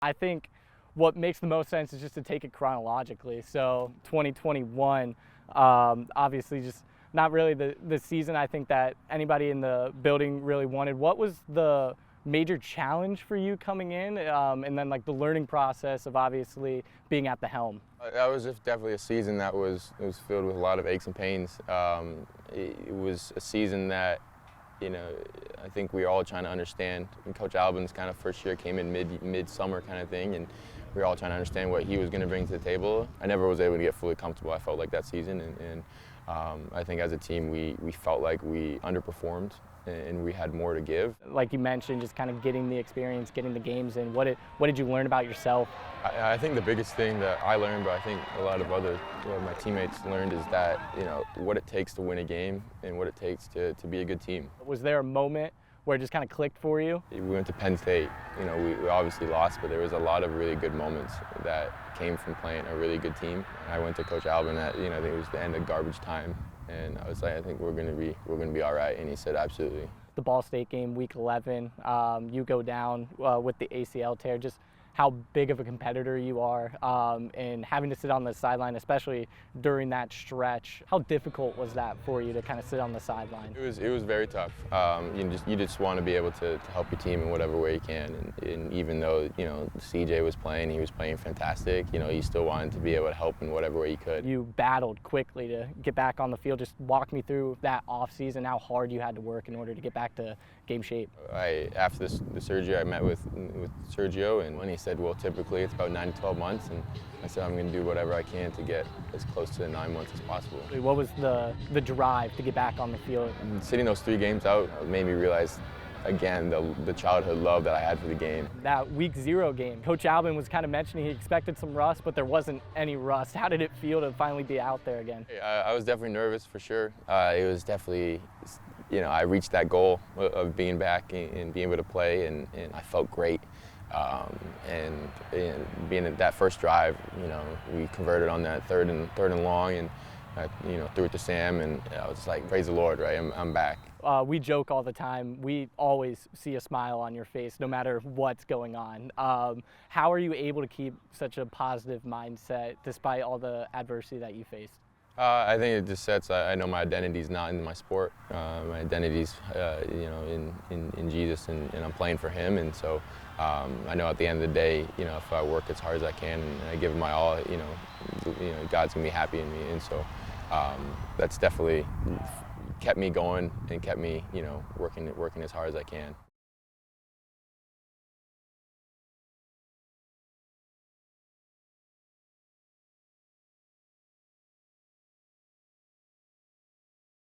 I think what makes the most sense is just to take it chronologically. So 2021, obviously just not really the season I think that anybody in the building really wanted. What was the major challenge for you coming in, and then like the learning process of obviously being at the helm? That was just definitely a season that was filled with a lot of aches and pains. It was a season that, I think we were all trying to understand. And Coach Albin's kind of first year came in mid-summer kind of thing, and we were all trying to understand what he was going to bring to the table. I never was able to get fully comfortable, I felt like, that season, and I think as a team we felt like we underperformed and we had more to give. Like you mentioned, just kind of getting the experience, getting the games in. What did you learn about yourself? I think the biggest thing that I learned, but I think a lot of my teammates learned, is that what it takes to win a game and what it takes to be a good team. Was there a moment where it just kind of clicked for you? We went to Penn State. We obviously lost, but there was a lot of really good moments that came from playing a really good team. I went to Coach Albin at I think it was the end of garbage time, and I was like, I think we're gonna be all right, and he said absolutely. The Ball State game, week 11, you go down with the ACL tear. Just how big of a competitor you are, and having to sit on the sideline, especially during that stretch. How difficult was that for you to kind of sit on the sideline? It was very tough. You just want to be able to help your team in whatever way you can. And even though CJ was playing, he was playing fantastic. You still wanted to be able to help in whatever way you could. You battled quickly to get back on the field. Just walk me through that off season, how hard you had to work in order to get back to game shape. After the surgery, I met with Sergio, and when he said, well, typically it's about 9 to 12 months, and I said I'm going to do whatever I can to get as close to 9 months as possible. What was the drive to get back on the field? Sitting those 3 games out made me realize again the childhood love that I had for the game. That week 0 game, Coach Albin was kind of mentioning he expected some rust, but there wasn't any rust. How did it feel to finally be out there again? I was definitely nervous for sure. It was definitely, I reached that goal of being back and being able to play, and I felt great. And being at that first drive, we converted on that third and long, and threw it to Sam, and I was just like, praise the Lord, right? I'm back. We joke all the time. We always see a smile on your face, no matter what's going on. How are you able to keep such a positive mindset despite all the adversity that you faced? I think it just sets. I know my identity's not in my sport. My identity's, in Jesus, and I'm playing for Him. And so I know at the end of the day, if I work as hard as I can and I give Him my all, God's gonna be happy in me. And so that's definitely kept me going and kept me, working as hard as I can.